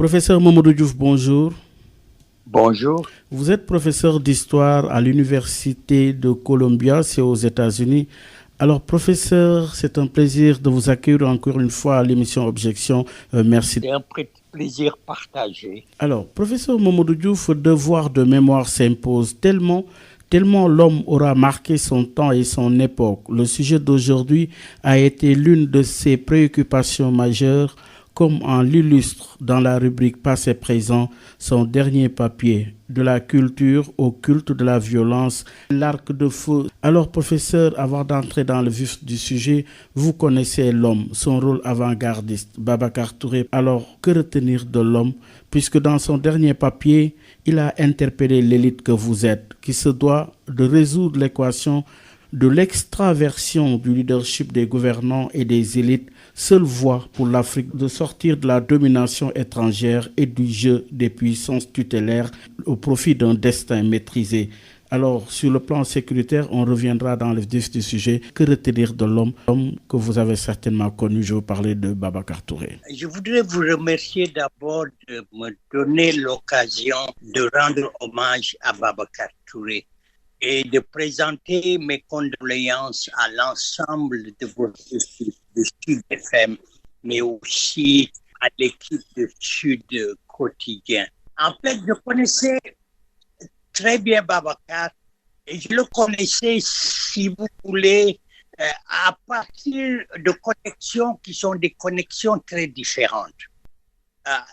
Professeur Mamadou Diouf, bonjour. Bonjour. Vous êtes professeur d'histoire à l'Université de Columbia, c'est aux États-Unis. Alors, professeur, c'est un plaisir de vous accueillir encore une fois à l'émission Objection. Merci. C'est un plaisir partagé. Alors, professeur Mamadou Diouf, devoir de mémoire s'impose tellement l'homme aura marqué son temps et son époque. Le sujet d'aujourd'hui a été l'une de ses préoccupations majeures, comme en l'illustre dans la rubrique Passé présent son dernier papier, de la culture au culte de la violence, l'arc de feu. Alors, professeur, avant d'entrer dans le vif du sujet, vous connaissez l'homme, son rôle avant-gardiste, Babacar Touré. Alors, que retenir de l'homme, puisque dans son dernier papier, il a interpellé l'élite que vous êtes, qui se doit de résoudre l'équation de l'extraversion du leadership des gouvernants et des élites, seule voie pour l'Afrique de sortir de la domination étrangère et du jeu des puissances tutélaires au profit d'un destin maîtrisé. Alors, sur le plan sécuritaire, on reviendra dans le vif du sujet. Que retenir de l'homme que vous avez certainement connu? Je vous parlais de Babacar Touré. Je voudrais vous remercier d'abord de me donner l'occasion de rendre hommage à Babacar Touré et de présenter mes condoléances à l'ensemble de votre équipe de Sud FM, mais aussi à l'équipe de Sud Quotidien. En fait, je connaissais très bien Babacar et je le connaissais, si vous voulez, à partir de connexions qui sont des connexions très différentes.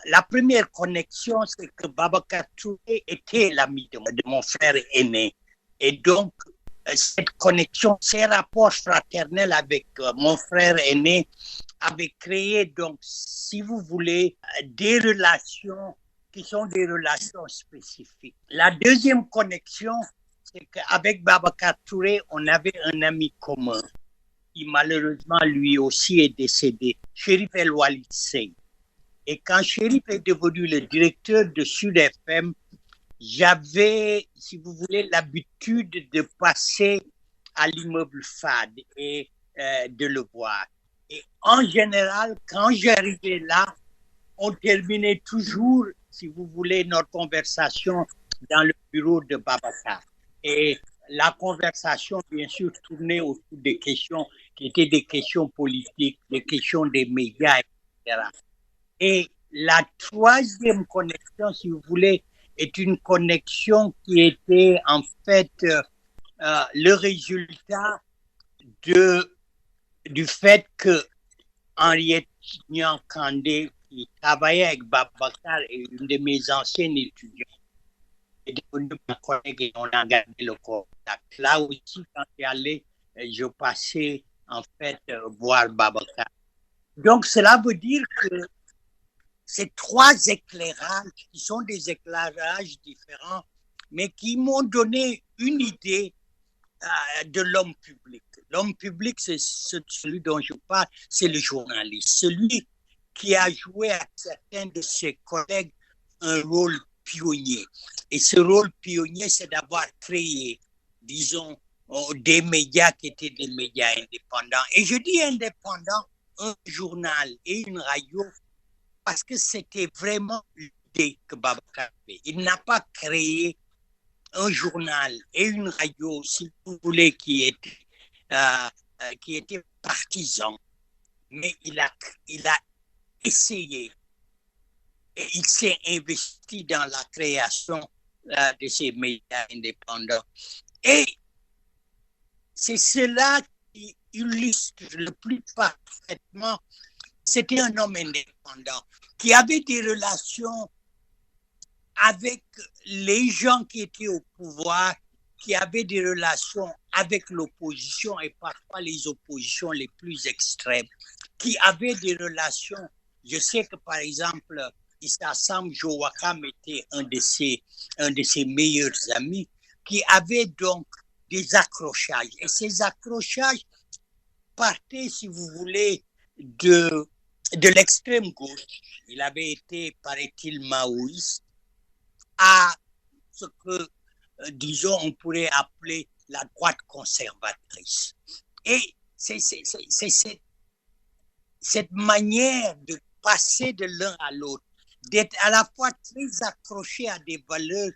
La première connexion, c'est que Babacar Touré était l'ami de mon frère aîné. Et donc, cette connexion, ces rapports fraternels avec mon frère aîné avaient créé, donc, si vous voulez, des relations qui sont des relations spécifiques. La deuxième connexion, c'est qu'avec Babacar Touré, on avait un ami commun qui malheureusement lui aussi est décédé, Chérif El Walid Sey. Et quand Chérif est devenu le directeur de Sud FM, j'avais, si vous voulez, l'habitude de passer à l'immeuble FAD et de le voir. Et en général, quand j'arrivais là, on terminait toujours, si vous voulez, notre conversation dans le bureau de Babacar. Et la conversation, bien sûr, tournait autour des questions qui étaient des questions politiques, des questions des médias, etc. Et la troisième connexion, si vous voulez, est une connexion qui était en fait le résultat du fait que Henriette Nyan Kandé, qui travaillait avec Babacar, et une de mes anciennes étudiantes, est devenue ma collègue et on a gardé le contact. Là aussi, quand j'y allais, je passais en fait voir Babacar. Donc cela veut dire que ces trois éclairages, qui sont des éclairages différents, mais qui m'ont donné une idée de l'homme public. L'homme public, c'est celui dont je parle, c'est le journaliste, celui qui a joué à certains de ses collègues un rôle pionnier. Et ce rôle pionnier, c'est d'avoir créé, disons, des médias qui étaient des médias indépendants. Et je dis indépendants, un journal et une radio, parce que c'était vraiment l'idée que Babacar avait. Il n'a pas créé un journal et une radio, si vous voulez, qui était partisan, mais il a essayé et il s'est investi dans la création de ces médias indépendants. Et c'est cela qui illustre le plus parfaitement. C'était un homme indépendant qui avait des relations avec les gens qui étaient au pouvoir, qui avaient des relations avec l'opposition et parfois les oppositions les plus extrêmes, qui avaient des relations. Je sais que par exemple, Issa Sam Jowakam était un de ses meilleurs amis, qui avait donc des accrochages. Et ces accrochages partaient, si vous voulez, de l'extrême gauche. Il avait été, paraît-il, maoïste, à ce que, disons, on pourrait appeler la droite conservatrice. Et c'est cette manière de passer de l'un à l'autre, d'être à la fois très accroché à des valeurs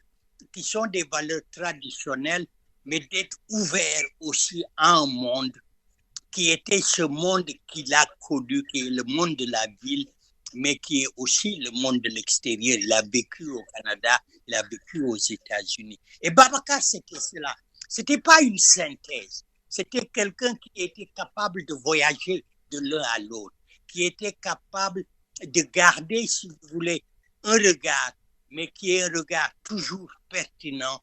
qui sont des valeurs traditionnelles, mais d'être ouvert aussi à un monde qui était ce monde qu'il a connu, qui est le monde de la ville, mais qui est aussi le monde de l'extérieur. Il a vécu au Canada, il a vécu aux États-Unis. Et Babacar, c'était cela. C'était pas une synthèse. C'était quelqu'un qui était capable de voyager de l'un à l'autre, qui était capable de garder, si vous voulez, un regard, mais qui est un regard toujours pertinent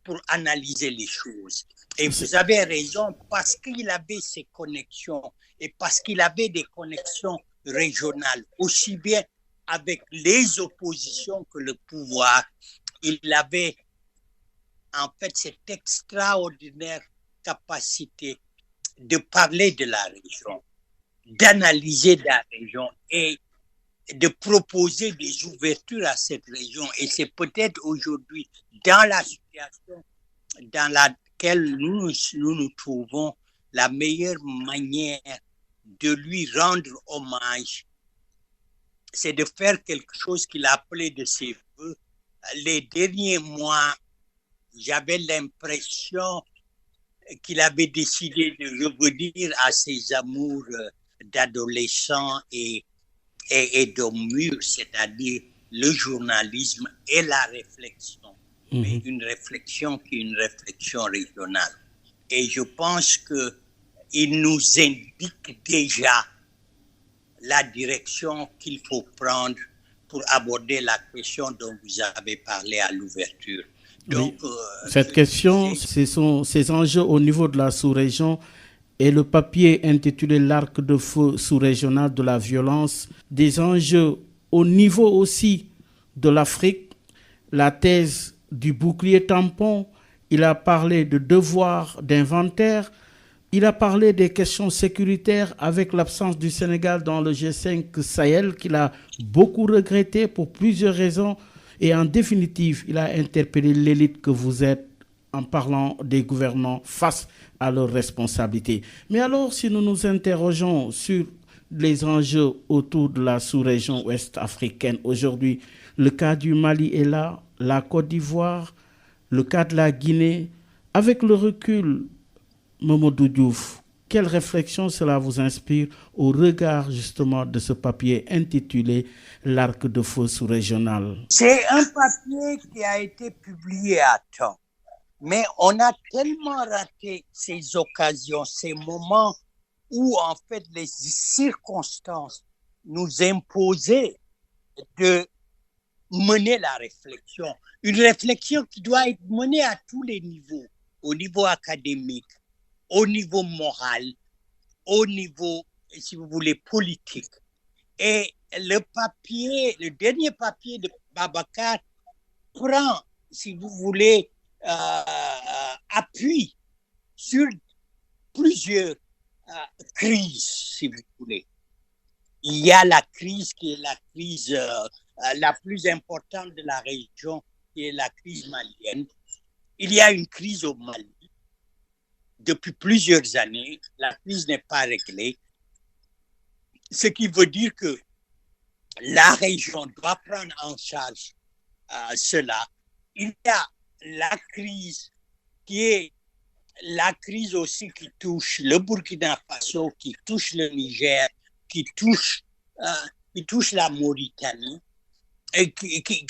pour analyser les choses. Et vous avez raison, parce qu'il avait ces connexions et parce qu'il avait des connexions régionales, aussi bien avec les oppositions que le pouvoir, il avait en fait cette extraordinaire capacité de parler de la région, d'analyser la région et de proposer des ouvertures à cette région. Et c'est peut-être aujourd'hui, dans la situation dans laquelle nous trouvons, la meilleure manière de lui rendre hommage, c'est de faire quelque chose qu'il a appelé de ses voeux. Les derniers mois, j'avais l'impression qu'il avait décidé de revenir à ses amours d'adolescent et d'homme mûr, c'est-à-dire le journalisme et la réflexion, mais une réflexion qui est une réflexion régionale. Et je pense qu'il nous indique déjà la direction qu'il faut prendre pour aborder la question dont vous avez parlé à l'ouverture. Donc, cette question, ce sont ces enjeux au niveau de la sous-région et le papier intitulé L'arc de feu sous-régional de la violence, des enjeux au niveau aussi de l'Afrique, la thèse du bouclier tampon, il a parlé de devoir d'inventaire, il a parlé des questions sécuritaires avec l'absence du Sénégal dans le G5 Sahel qu'il a beaucoup regretté pour plusieurs raisons. Et en définitive, il a interpellé l'élite que vous êtes en parlant des gouvernants face à leurs responsabilités. Mais alors, si nous nous interrogeons sur les enjeux autour de la sous-région ouest africaine, aujourd'hui, le cas du Mali est là, la Côte d'Ivoire, le cas de la Guinée. Avec le recul, Mamadou Diouf, quelle réflexion cela vous inspire au regard justement de ce papier intitulé L'arc de feu sous-régional? C'est un papier qui a été publié à temps, mais on a tellement raté ces occasions, ces moments où en fait les circonstances nous imposaient de mener la réflexion. Une réflexion qui doit être menée à tous les niveaux, au niveau académique, au niveau moral, au niveau, si vous voulez, politique. Et le dernier papier de Babacar prend, si vous voulez, appui sur plusieurs crises, si vous voulez. Il y a la crise qui est la crise la plus importante de la région, qui est la crise malienne. Il y a une crise au Mali. Depuis plusieurs années, la crise n'est pas réglée. Ce qui veut dire que la région doit prendre en charge cela. Il y a la crise qui est la crise aussi qui touche le Burkina Faso, qui touche le Niger, qui touche la Mauritanie, et qui,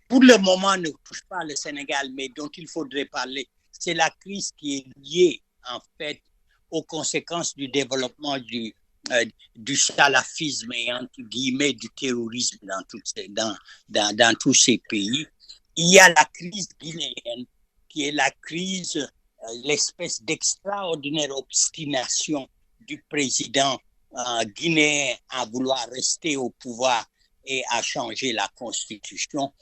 pour le moment, ne touche pas le Sénégal, mais dont il faudrait parler. C'est la crise qui est liée, en fait, aux conséquences du développement du salafisme et, entre guillemets, du terrorisme dans tous ces pays. Il y a la crise guinéenne, qui est la crise, l'espèce d'extraordinaire obstination du président guinéen à vouloir rester au pouvoir et à changer la constitution.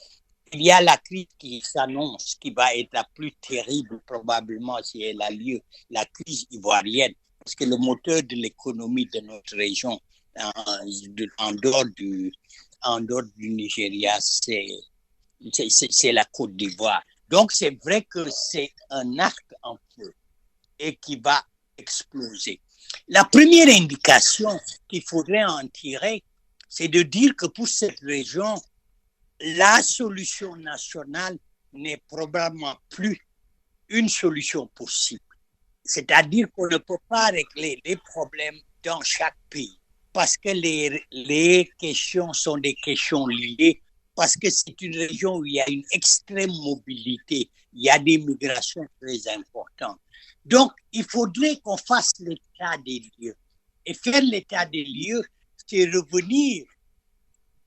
Il y a la crise qui s'annonce, qui va être la plus terrible probablement si elle a lieu, la crise ivoirienne, parce que le moteur de l'économie de notre région, en dehors du Nigeria, c'est la Côte d'Ivoire. Donc c'est vrai que c'est un arc en feu et qui va exploser. La première indication qu'il faudrait en tirer, c'est de dire que pour cette région, la solution nationale n'est probablement plus une solution possible. C'est-à-dire qu'on ne peut pas régler les problèmes dans chaque pays parce que les questions sont des questions liées, parce que c'est une région où il y a une extrême mobilité, il y a des migrations très importantes. Donc, il faudrait qu'on fasse l'état des lieux. Et faire l'état des lieux, c'est revenir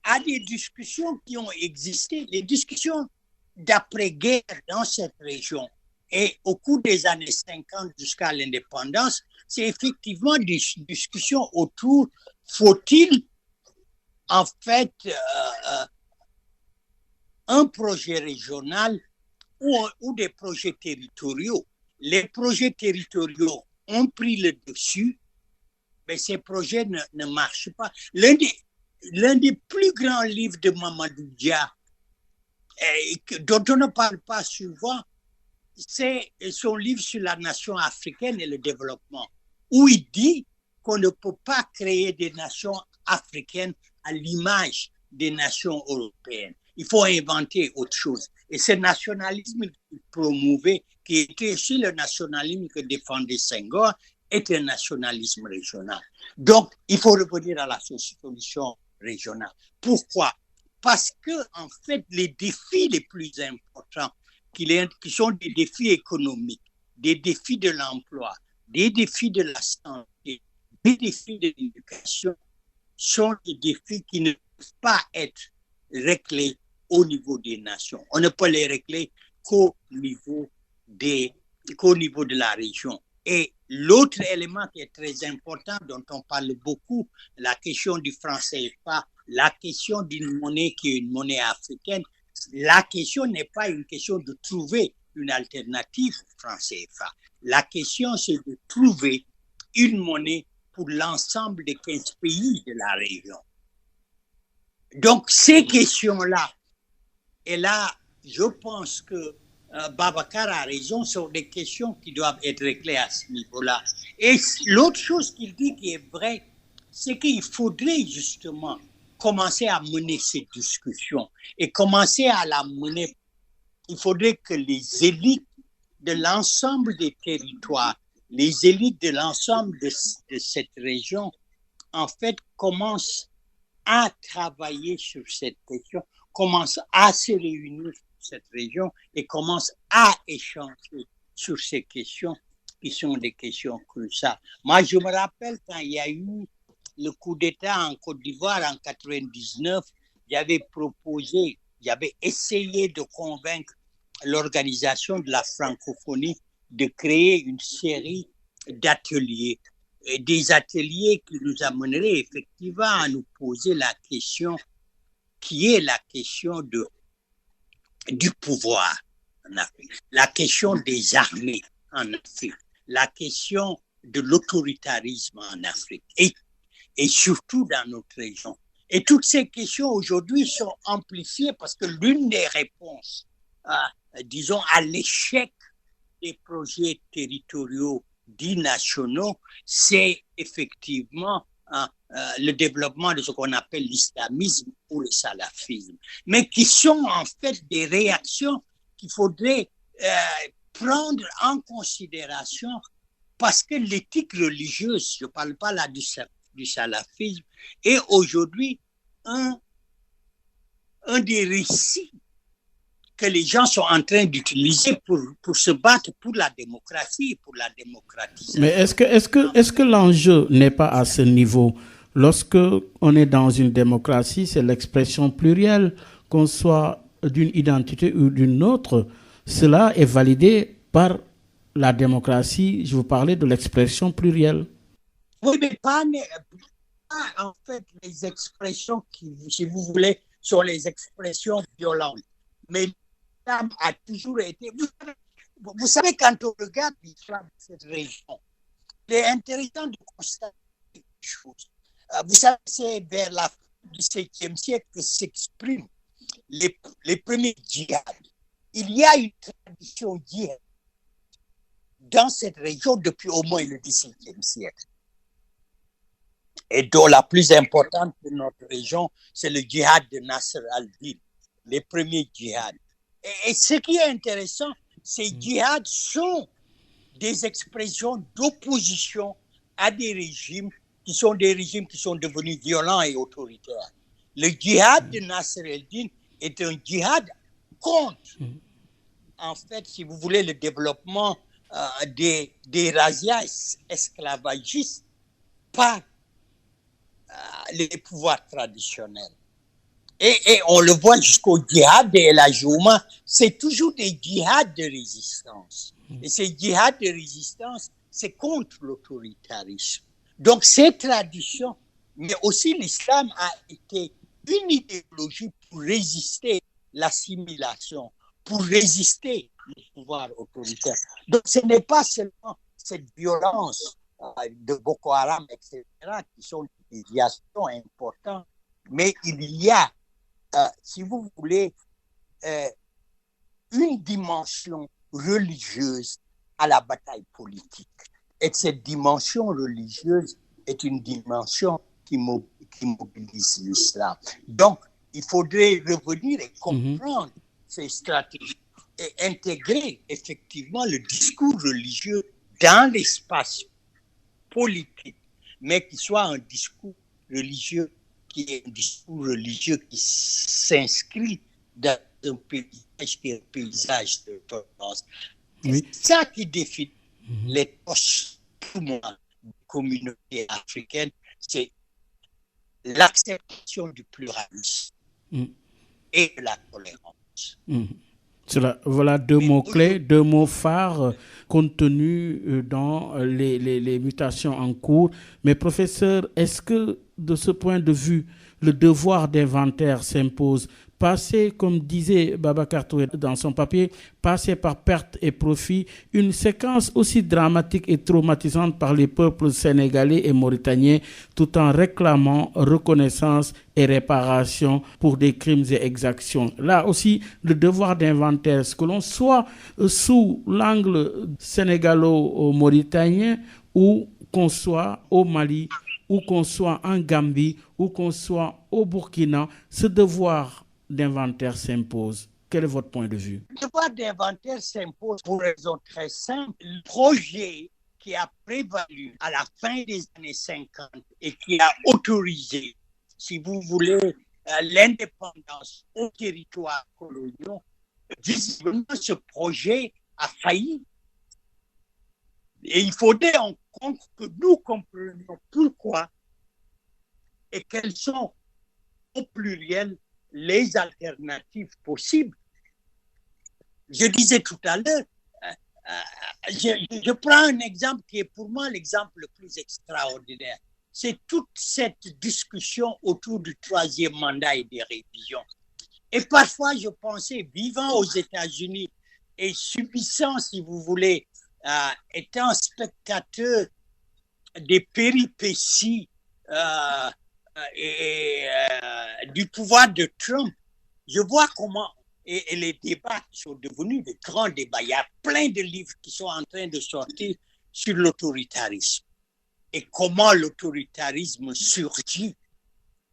à des discussions qui ont existé, les discussions d'après-guerre dans cette région. Et au cours des années 50 jusqu'à l'indépendance, c'est effectivement des discussions autour, faut-il en fait un projet régional ou des projets territoriaux. Les projets territoriaux ont pris le dessus, mais ces projets ne marchent pas. L'un des plus grands livres de Mamadou Dia, dont on ne parle pas souvent, c'est son livre sur la nation africaine et le développement, où il dit qu'on ne peut pas créer des nations africaines à l'image des nations européennes. Il faut inventer autre chose. Et ce nationalisme qu'il promouvait, qui était aussi le nationalisme que défendait Senghor, est un nationalisme régional. Donc, il faut revenir à la solution régionale. Pourquoi? Parce que, en fait, les défis les plus importants, qui sont des défis économiques, des défis de l'emploi, des défis de la santé, des défis de l'éducation, sont des défis qui ne peuvent pas être réglés au niveau des nations. On ne peut les régler qu'au niveau de la région. Et l'autre élément qui est très important, dont on parle beaucoup, la question du franc CFA, la question d'une monnaie qui est une monnaie africaine, la question n'est pas une question de trouver une alternative au franc CFA. La question, c'est de trouver une monnaie pour l'ensemble des 15 pays de la région. Donc, ces questions-là, et là, je pense que Babacar a raison, sont des questions qui doivent être réglées à ce niveau-là. Et l'autre chose qu'il dit qui est vrai, c'est qu'il faudrait justement commencer à mener ces discussions et commencer à la mener. Il faudrait que les élites de l'ensemble des territoires, les élites de l'ensemble de cette région, en fait, commencent à travailler sur cette question, commencent à se réunir sur cette région et commencent à échanger sur ces questions qui sont des questions cruciales. Moi, je me rappelle quand il y a eu le coup d'État en Côte d'Ivoire en 1999, j'avais essayé de convaincre l'organisation de la francophonie de créer une série d'ateliers, des ateliers qui nous amèneraient effectivement à nous poser la question qui est la question du pouvoir en Afrique, la question des armées en Afrique, la question de l'autoritarisme en Afrique et surtout dans notre région. Et toutes ces questions aujourd'hui sont amplifiées parce que l'une des réponses, disons, à l'échec des projets territoriaux dits nationaux, c'est effectivement le développement de ce qu'on appelle l'islamisme ou le salafisme, mais qui sont en fait des réactions qu'il faudrait prendre en considération parce que l'éthique religieuse, je ne parle pas là du salafisme, est aujourd'hui un des récits que les gens sont en train d'utiliser pour se battre pour la démocratie, pour la démocratisation. Mais est-ce que l'enjeu n'est pas à ce niveau? Lorsque on est dans une démocratie, c'est l'expression plurielle, qu'on soit d'une identité ou d'une autre. Cela est validé par la démocratie. Je vous parlais de l'expression plurielle. Oui, mais pas en fait les expressions qui, si vous voulez, sont les expressions violentes. Mais l'islam a toujours été... Vous savez, quand on regarde l'islam de cette région, il est intéressant de constater quelque chose. Vous savez, c'est vers la fin du 7e siècle que s'expriment les premiers djihad. Il y a une tradition djihad dans cette région depuis au moins le 17e siècle. Et dont la plus importante de notre région, c'est le djihad de Nasr al-Din. les premiers djihad. Et ce qui est intéressant, ces djihads sont des expressions d'opposition à des régimes qui sont devenus violents et autoritaires. Le djihad de Nasser el-Din est un djihad contre, en fait, si vous voulez, le développement des razzias esclavagistes par les pouvoirs traditionnels. Et on le voit jusqu'au djihad de El Ajouma, c'est toujours des djihads de résistance. Et ces djihads de résistance, c'est contre l'autoritarisme. Donc ces traditions, mais aussi l'islam a été une idéologie pour résister l'assimilation, pour résister le pouvoir autoritaire. Donc ce n'est pas seulement cette violence de Boko Haram, etc., qui sont des déviations importantes, mais il y a, si vous voulez, une dimension religieuse à la bataille politique. Et cette dimension religieuse est une dimension qui mobilise l'islam. Donc, il faudrait revenir et comprendre ces stratégies et intégrer effectivement le discours religieux dans l'espace politique, mais qui soit un discours religieux qui est un discours religieux qui s'inscrit dans un paysage qui est un paysage de tolérance. Oui. C'est ça qui définit les poches pour moi des communautés africaines, c'est l'acceptation du pluralisme et de la tolérance. Voilà deux mots clés, deux mots phares contenus dans les mutations en cours. Mais professeur, est-ce que de ce point de vue, le devoir d'inventaire s'impose? Passer, comme disait Babacar Touré dans son papier, passer par perte et profit, une séquence aussi dramatique et traumatisante par les peuples sénégalais et mauritaniens, tout en réclamant reconnaissance et réparation pour des crimes et exactions. Là aussi, le devoir d'inventaire, ce que l'on soit sous l'angle sénégalo-mauritanien ou qu'on soit au Mali, ou qu'on soit en Gambie, ou qu'on soit au Burkina, ce devoir d'inventaire s'impose. Quel est votre point de vue? Le devoir d'inventaire s'impose pour une raison très simple. Le projet qui a prévalu à la fin des années 50 et qui a autorisé, si vous voulez, l'indépendance aux territoires coloniaux, visiblement ce projet a failli. Et il faudrait que nous comprenions pourquoi et quelles sont au pluriel les alternatives possibles. Je disais tout à l'heure, je prends un exemple qui est pour moi l'exemple le plus extraordinaire. C'est toute cette discussion autour du troisième mandat et des révisions. Et parfois, je pensais, vivant aux États-Unis et subissant, si vous voulez, étant spectateur des péripéties du pouvoir de Trump, je vois comment, et les débats qui sont devenus de grands débats, il y a plein de livres qui sont en train de sortir sur l'autoritarisme et comment l'autoritarisme surgit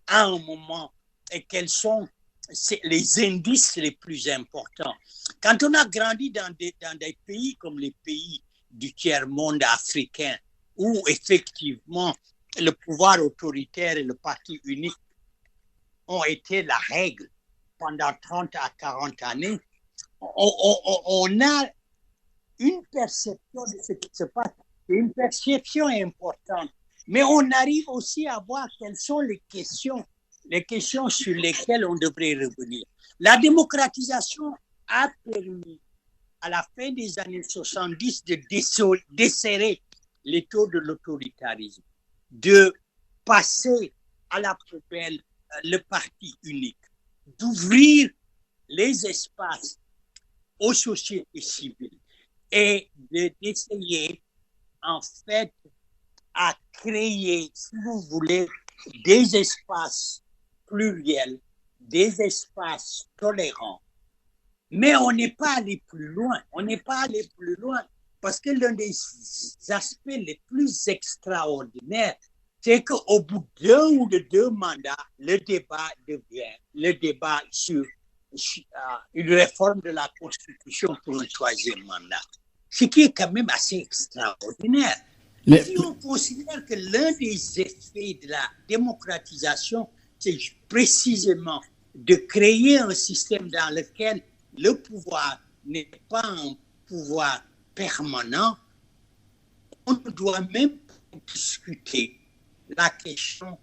à un moment et quels sont les indices les plus importants. Quand on a grandi dans des pays comme les pays du tiers-monde africain, où effectivement le pouvoir autoritaire et le parti unique ont été la règle pendant 30 à 40 années, on a une perception de ce qui se passe, une perception importante, mais on arrive aussi à voir quelles sont les questions sur lesquelles on devrait revenir. La démocratisation a permis, à la fin des années 70, de desserrer les taux de l'autoritarisme, de passer à la poubelle le parti unique, d'ouvrir les espaces aux sociétés civiles et d'essayer, en fait, à créer, si vous voulez, des espaces pluriels, des espaces tolérants. Mais on n'est pas allé plus loin. Parce que l'un des aspects les plus extraordinaires, c'est qu'au bout d'un ou de deux mandats, le débat devient le débat sur une réforme de la Constitution pour un troisième mandat. Ce qui est quand même assez extraordinaire. Mais, Si on considère que l'un des effets de la démocratisation, c'est précisément de créer un système dans lequel le pouvoir n'est pas un pouvoir permanent, on ne doit même pas discuter la question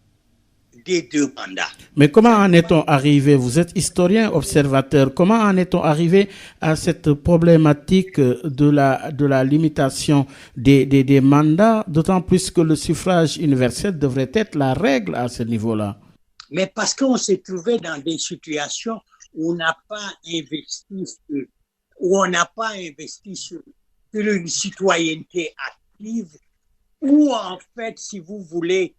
des deux mandats. mais comment en est-on arrivé? Vous êtes historien, observateur. Comment en est-on arrivé à cette problématique de la limitation des mandats, d'autant plus que le suffrage universel devrait être la règle à ce niveau-là? Mais parce qu'on s'est trouvé dans des situations où on n'a pas investi sur une citoyenneté active, où en fait, si vous voulez,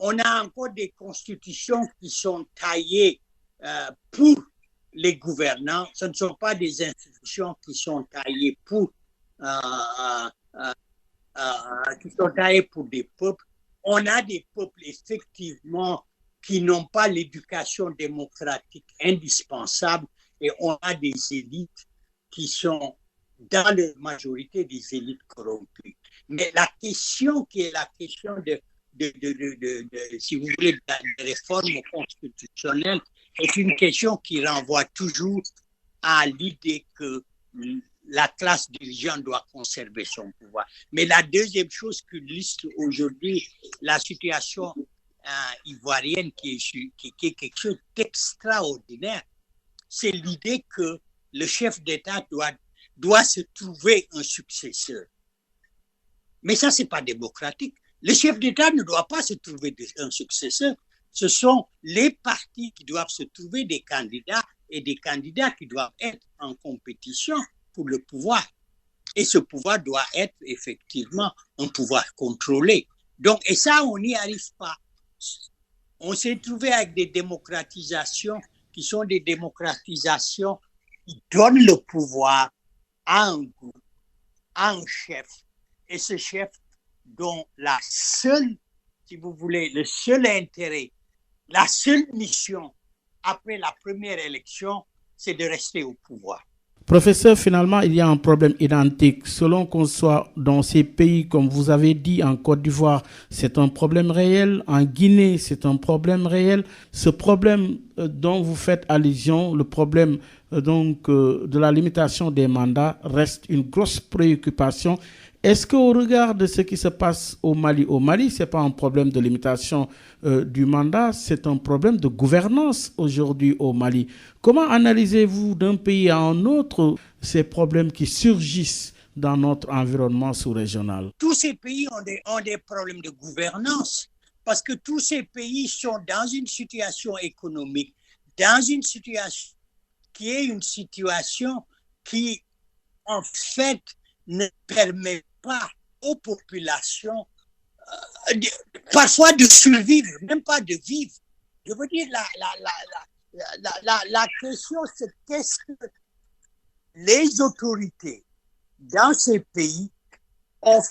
on a encore des constitutions qui sont taillées pour les gouvernants. Ce ne sont pas des institutions qui sont taillées pour des peuples. On a des peuples effectivement qui n'ont pas l'éducation démocratique indispensable et on a des élites qui sont dans la majorité des élites corrompues. Mais la question qui est la question si vous voulez, de la réforme constitutionnelle est une question qui renvoie toujours à l'idée que la classe dirigeante doit conserver son pouvoir. Mais la deuxième chose qu'illustre aujourd'hui la situation ivoirienne qui est quelque chose d'extraordinaire, c'est l'idée que le chef d'État doit se trouver un successeur. Mais ça, ce n'est pas démocratique. Le chef d'État ne doit pas se trouver un successeur. Ce sont les partis qui doivent se trouver des candidats et des candidats qui doivent être en compétition pour le pouvoir. Et ce pouvoir doit être effectivement un pouvoir contrôlé. Donc, et ça, on n'y arrive pas. On s'est trouvé avec des démocratisations qui sont des démocratisations qui donnent le pouvoir à un groupe, à un chef. Et ce chef dont la seule, si vous voulez, le seul intérêt, la seule mission après la première élection, c'est de rester au pouvoir. Professeur, finalement, il y a un problème identique. Selon qu'on soit dans ces pays, comme vous avez dit, en Côte d'Ivoire, c'est un problème réel. En Guinée, c'est un problème réel. Ce problème dont vous faites allusion, le problème de la limitation des mandats, reste une grosse préoccupation. Est-ce qu'au regard de ce qui se passe au Mali, ce n'est pas un problème de limitation du mandat, c'est un problème de gouvernance aujourd'hui au Mali. Comment analysez-vous d'un pays à un autre ces problèmes qui surgissent dans notre environnement sous-régional? Tous ces pays ont des problèmes de gouvernance parce que tous ces pays sont dans une situation économique, dans une situation qui est une situation qui, en fait, ne permet pas aux populations parfois de survivre, même pas de vivre. Je veux dire, la question, c'est qu'est-ce que les autorités dans ces pays ont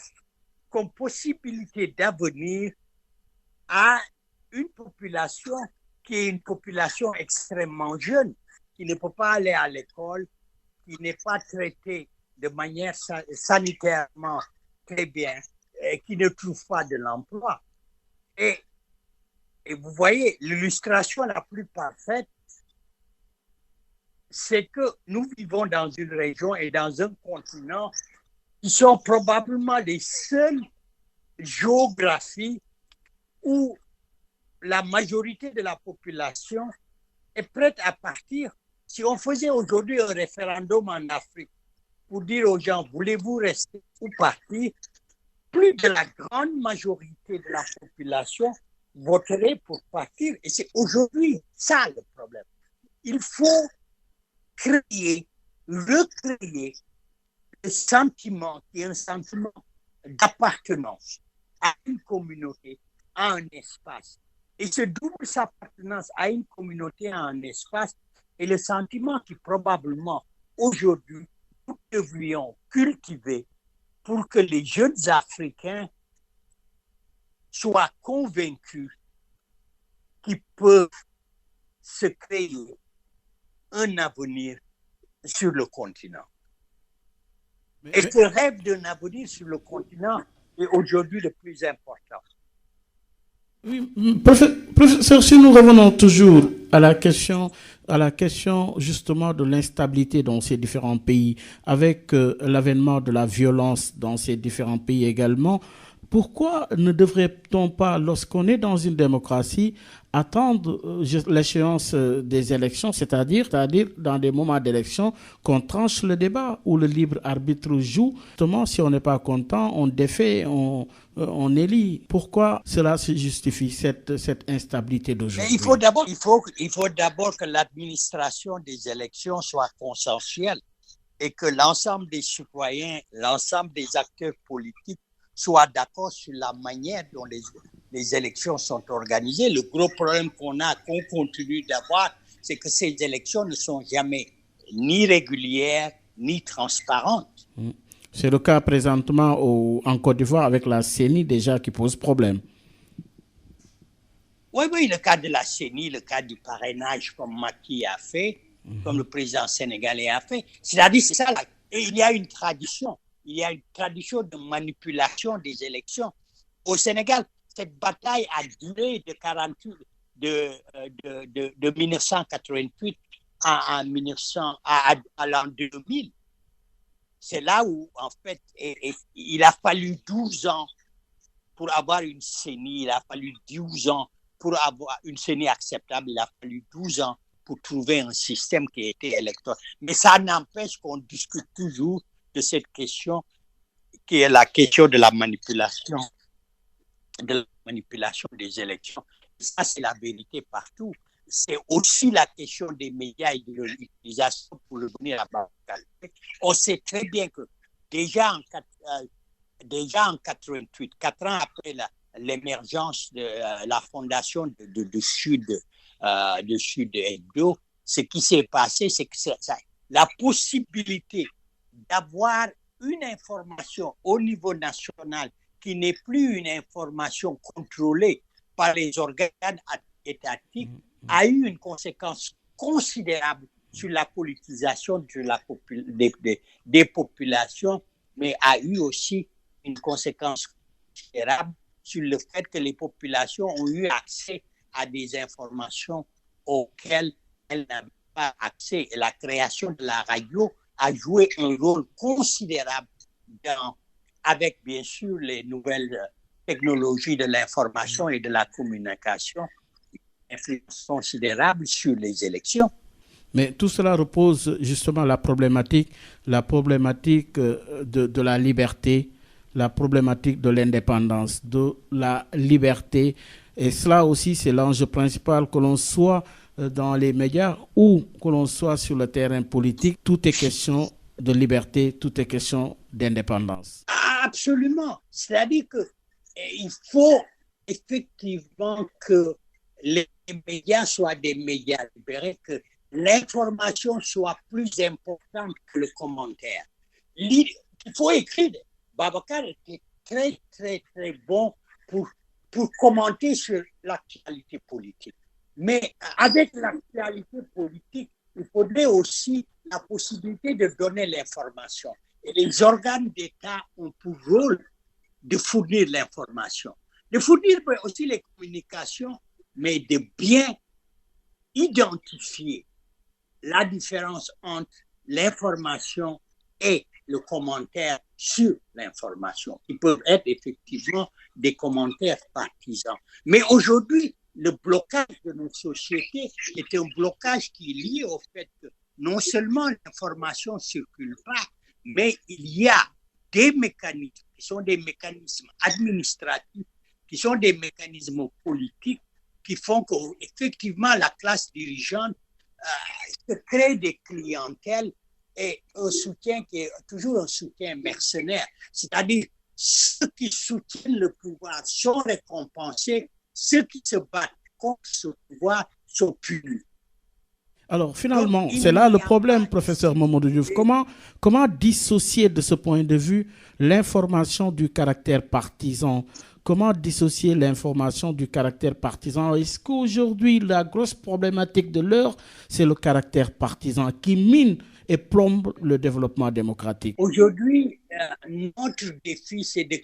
comme possibilité d'avenir à une population qui est une population extrêmement jeune, qui ne peut pas aller à l'école, qui n'est pas traitée de manière sanitairement très bien, et qui ne trouve pas de l'emploi. Et vous voyez, l'illustration la plus parfaite, c'est que nous vivons dans une région et dans un continent qui sont probablement les seules géographies où la majorité de la population est prête à partir. Si on faisait aujourd'hui un référendum en Afrique pour dire aux gens, voulez-vous rester ou partir, plus de la grande majorité de la population voterait pour partir. Et c'est aujourd'hui ça le problème. Il faut recréer le sentiment qui est un sentiment d'appartenance à une communauté, à un espace. Et ce double appartenance à une communauté, à un espace, est le sentiment qui probablement aujourd'hui nous devrions cultiver pour que les jeunes Africains soient convaincus qu'ils peuvent se créer un avenir sur le continent. Et ce rêve d'un avenir sur le continent est aujourd'hui le plus important. Oui, professeur, si nous revenons toujours à la question justement de l'instabilité dans ces différents pays, avec l'avènement de la violence dans ces différents pays également, pourquoi ne devrait-on pas, lorsqu'on est dans une démocratie, attendre l'échéance des élections, c'est-à-dire dans des moments d'élection, qu'on tranche le débat, où le libre arbitre joue. Justement, si on n'est pas content, on défait, on élit. Pourquoi cela se justifie, cette instabilité d'aujourd'hui? Il faut d'abord que l'administration des élections soit consensuelle et que l'ensemble des citoyens, l'ensemble des acteurs politiques soient d'accord sur la manière dont les élections sont organisées. Le gros problème qu'on continue d'avoir, c'est que ces élections ne sont jamais ni régulières, ni transparentes. C'est le cas présentement en Côte d'Ivoire avec la CENI déjà qui pose problème. Oui, le cas de la CENI, le cas du parrainage comme Macky a fait, comme le président sénégalais a fait. C'est-à-dire, c'est ça, et il y a une tradition. Il y a une tradition de manipulation des élections. Au Sénégal, cette bataille a duré de 1988 à l'an 2000. C'est là où, en fait, il a fallu 12 ans pour avoir une CENI. Il a fallu 12 ans pour avoir une CENI acceptable. Il a fallu 12 ans pour trouver un système qui était électoral. Mais ça n'empêche qu'on discute toujours de cette question qui est la question de la manipulation des élections. Et ça, c'est la vérité partout. C'est aussi la question des médias et de leur utilisation pour le donner à la qualité. On sait très bien que déjà en 88, 4 ans après l'émergence de la fondation de Sud Hebdo, ce qui s'est passé, c'est que la possibilité d'avoir une information au niveau national qui n'est plus une information contrôlée par les organes étatiques a eu une conséquence considérable sur la politisation des populations, mais a eu aussi une conséquence considérable sur le fait que les populations ont eu accès à des informations auxquelles elles n'avaient pas accès. Et la création de la radio a joué un rôle considérable avec bien sûr les nouvelles technologies de l'information et de la communication, une influence considérable sur les élections. Mais tout cela repose justement la problématique de la liberté, la problématique de l'indépendance, de la liberté. Et cela aussi, c'est l'enjeu principal, que l'on soit dans les médias ou que l'on soit sur le terrain politique. Tout est question de liberté, tout est question d'indépendance. Absolument. C'est-à-dire qu'il faut effectivement que les médias soient des médias libérés, que l'information soit plus importante que le commentaire. Il faut écrire. Babacar était très, très, très bon pour commenter sur l'actualité politique. Mais avec l'actualité politique, il faudrait aussi la possibilité de donner l'information. Et les organes d'État ont pour rôle de fournir l'information. De fournir aussi les communications, mais de bien identifier la différence entre l'information et le commentaire sur l'information, qui peuvent être effectivement des commentaires partisans. Mais aujourd'hui, le blocage de nos sociétés est un blocage qui est lié au fait que non seulement l'information ne circule pas, mais il y a des mécanismes qui sont des mécanismes administratifs, qui sont des mécanismes politiques, qui font qu'effectivement la classe dirigeante se crée des clientèles et un soutien qui est toujours un soutien mercenaire. C'est-à-dire, ceux qui soutiennent le pouvoir sont récompensés, ceux qui se battent contre ce pouvoir sont punis. Alors finalement, c'est là le problème, professeur Mamadou Diouf. Comment dissocier de ce point de vue l'information du caractère partisan? Comment dissocier l'information du caractère partisan? Est-ce qu'aujourd'hui, la grosse problématique de l'heure, c'est le caractère partisan qui mine et plombe le développement démocratique? Aujourd'hui, notre défi, c'est de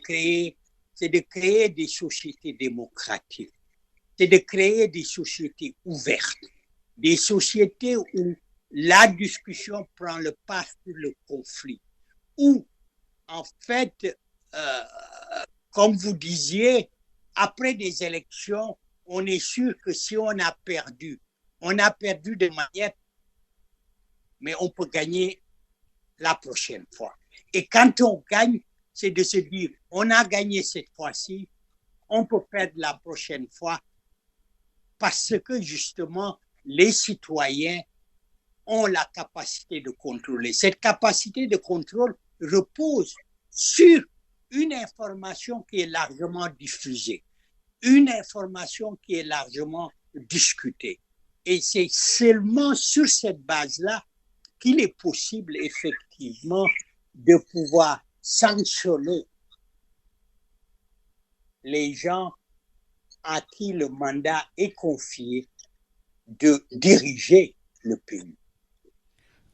créer des sociétés démocratiques, c'est de créer des sociétés ouvertes, des sociétés où la discussion prend le pas sur le conflit, où, en fait, comme vous disiez, après des élections, on est sûr que si on a perdu de manière, mais on peut gagner la prochaine fois. Et quand on gagne, c'est de se dire, on a gagné cette fois-ci, on peut perdre la prochaine fois, parce que justement, les citoyens ont la capacité de contrôler. Cette capacité de contrôle repose sur une information qui est largement diffusée, une information qui est largement discutée. Et c'est seulement sur cette base-là qu'il est possible effectivement de pouvoir sanctionner les gens à qui le mandat est confié de diriger le pays.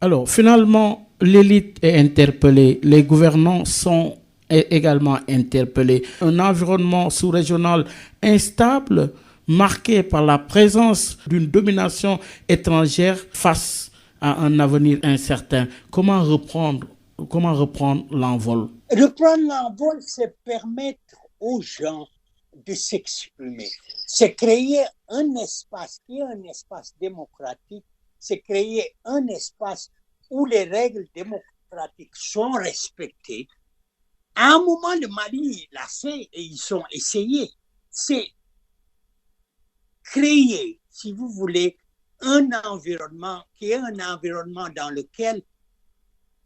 Alors, finalement, l'élite est interpellée, les gouvernants sont également interpellés. Un environnement sous-régional instable, marqué par la présence d'une domination étrangère face à un avenir incertain. Comment reprendre l'envol? Reprendre l'envol, c'est permettre aux gens de s'exprimer. C'est créer un espace qui est un espace démocratique, c'est créer un espace où les règles démocratiques sont respectées. À un moment, le Mali l'a fait et ils ont essayé. C'est créer, si vous voulez, un environnement qui est un environnement dans lequel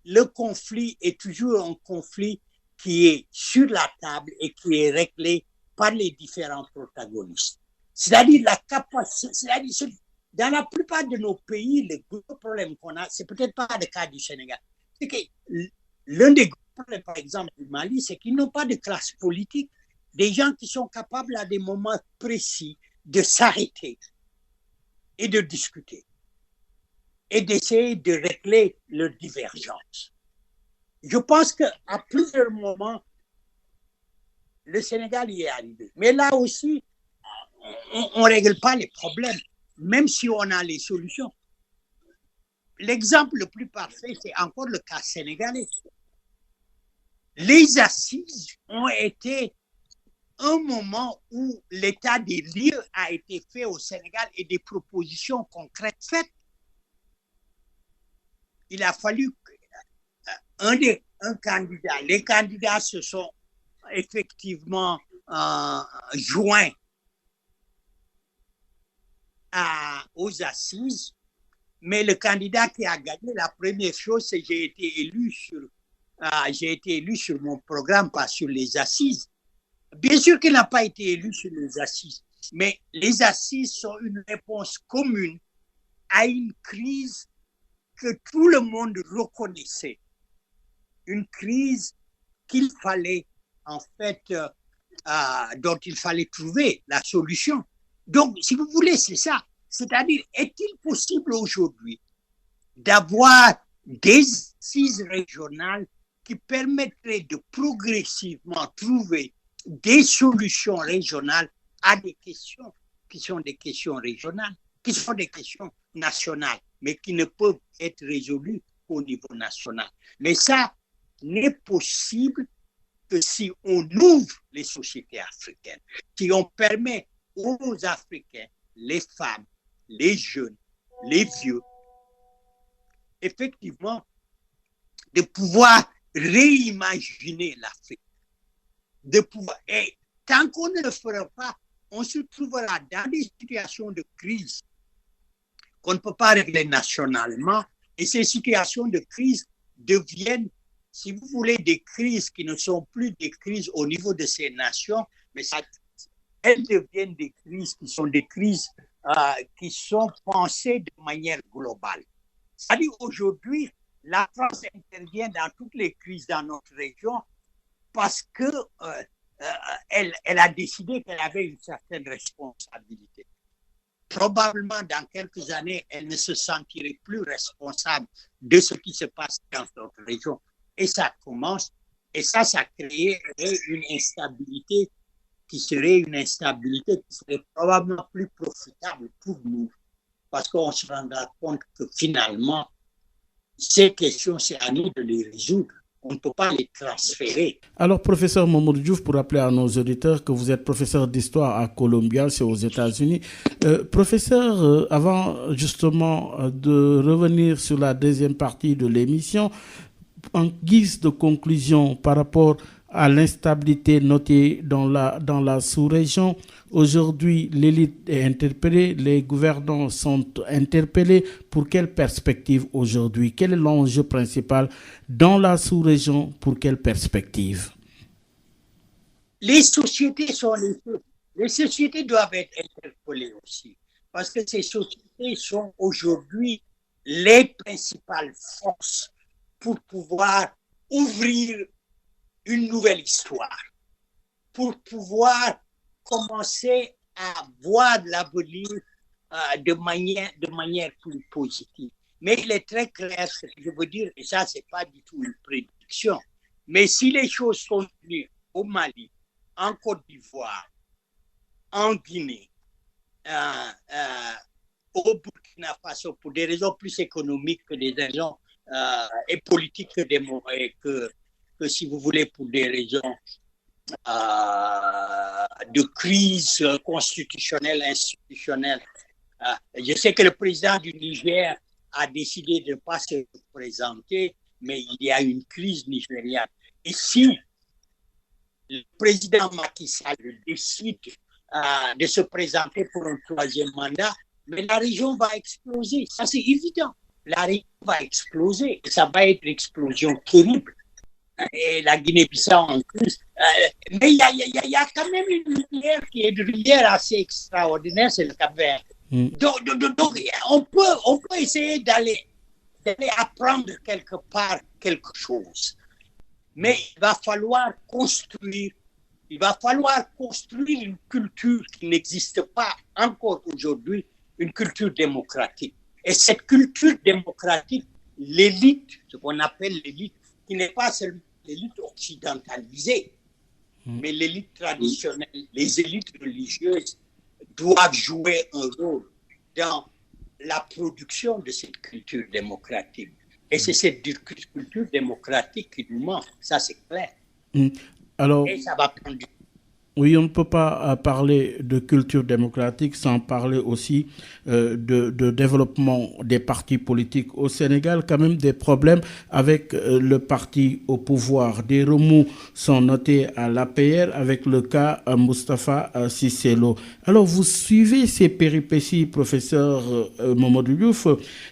le conflit est toujours un conflit qui est sur la table et qui est réglé par les différents protagonistes. C'est-à-dire la capacité, dans la plupart de nos pays, le gros problème qu'on a, c'est peut-être pas le cas du Sénégal. C'est que l'un des gros problèmes, par exemple, du Mali, c'est qu'ils n'ont pas de classe politique, des gens qui sont capables à des moments précis de s'arrêter et de discuter et d'essayer de régler leurs divergences. Je pense qu'à plusieurs moments, le Sénégal y est arrivé. Mais là aussi, on ne règle pas les problèmes, même si on a les solutions. L'exemple le plus parfait, c'est encore le cas sénégalais. Les assises ont été un moment où l'état des lieux a été fait au Sénégal et des propositions concrètes faites. Il a fallu un candidat. Les candidats se sont effectivement joints aux assises, mais le candidat qui a gagné, la première chose, c'est que j'ai été élu sur mon programme, pas sur les assises. Bien sûr qu'il n'a pas été élu sur les assises, mais les assises sont une réponse commune à une crise que tout le monde reconnaissait. Une crise qu'il fallait, en fait, dont il fallait trouver la solution. Donc, si vous voulez, c'est ça. C'est-à-dire, est-il possible aujourd'hui d'avoir des assises régionales qui permettraient de progressivement trouver des solutions régionales à des questions qui sont des questions régionales, qui sont des questions nationales, mais qui ne peuvent être résolues qu'au niveau national. Mais ça n'est possible que si on ouvre les sociétés africaines, si on permet aux Africains, les femmes, les jeunes, les vieux, effectivement, de pouvoir réimaginer l'Afrique. Et tant qu'on ne le fera pas, on se trouvera dans des situations de crise qu'on ne peut pas régler nationalement. Et ces situations de crise deviennent, si vous voulez, des crises qui ne sont plus des crises au niveau de ces nations, mais elles deviennent des crises qui sont des crises qui sont pensées de manière globale. C'est-à-dire aujourd'hui, la France intervient dans toutes les crises dans notre région parce que elle a décidé qu'elle avait une certaine responsabilité. Probablement, dans quelques années, elle ne se sentirait plus responsable de ce qui se passe dans notre région. Et ça commence, et ça créerait une instabilité qui serait probablement plus profitable pour nous. Parce qu'on se rendra compte que finalement, ces questions, c'est à nous de les résoudre. On ne peut pas les transférer. Alors, professeur Mamadou Diouf, pour rappeler à nos auditeurs que vous êtes professeur d'histoire à Columbia, c'est aux États-Unis. Professeur, avant justement de revenir sur la deuxième partie de l'émission, en guise de conclusion par rapport à l'instabilité notée dans la sous-région. Aujourd'hui, l'élite est interpellée, les gouvernants sont interpellés. Pour quelle perspective aujourd'hui? Quel est l'enjeu principal dans la sous-région? Pour quelle perspective? Les sociétés doivent être interpellées aussi, parce que ces sociétés sont aujourd'hui les principales forces pour pouvoir ouvrir une nouvelle histoire, pour pouvoir commencer à voir l'avenir de manière plus positive. Mais il est très clair ce que je veux dire, et ça, ce n'est pas du tout une prédiction. Mais si les choses continuent au Mali, en Côte d'Ivoire, en Guinée, au Burkina Faso, pour des raisons plus économiques que des raisons et politiques que si vous voulez, pour des raisons de crise constitutionnelle, institutionnelle. Je sais que le président du Niger a décidé de ne pas se présenter, mais il y a une crise nigériane. Et si le président Macky Sall décide de se présenter pour un troisième mandat, mais la région va exploser. Ça, c'est évident. La région va exploser. Et ça va être une explosion terrible. Et la Guinée-Bissau en plus. Mais il y a quand même une rivière qui est une rivière assez extraordinaire, c'est le Cap-Vert. Donc, on peut essayer d'aller apprendre quelque part quelque chose. Mais il va falloir construire une culture qui n'existe pas encore aujourd'hui, une culture démocratique. Et cette culture démocratique, l'élite, ce qu'on appelle l'élite, qui n'est pas seulement l'élite occidentalisée, mais l'élite traditionnelle, les élites religieuses doivent jouer un rôle dans la production de cette culture démocratique. Et c'est cette culture démocratique qui nous manque, ça c'est clair. Alors, et ça va prendre du temps. Oui, on ne peut pas parler de culture démocratique sans parler aussi de développement des partis politiques au Sénégal. Quand même des problèmes avec le parti au pouvoir. Des remous sont notés à l'APR avec le cas Moustapha Cissé Lo. Alors vous suivez ces péripéties, professeur Mamadou Diouf.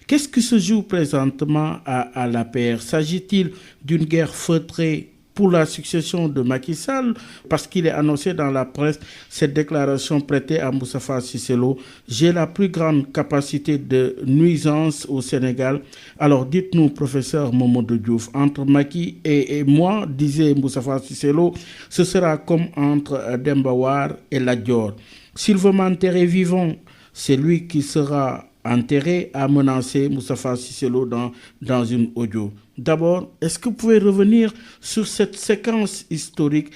Qu'est-ce qui se joue présentement à l'APR? S'agit-il d'une guerre feutrée pour la succession de Macky Sall, parce qu'il est annoncé dans la presse cette déclaration prêtée à Moustapha Cissé Lo: j'ai la plus grande capacité de nuisance au Sénégal. Alors dites-nous, professeur Mamadou Diouf, entre Macky et moi, disait Moustapha Cissé Lo, ce sera comme entre Demba War et Lat Dior. S'il veut m'enterrer vivant, c'est lui qui sera enterré, a menacé Moustapha Cissé Lo dans une audio. D'abord, est-ce que vous pouvez revenir sur cette séquence historique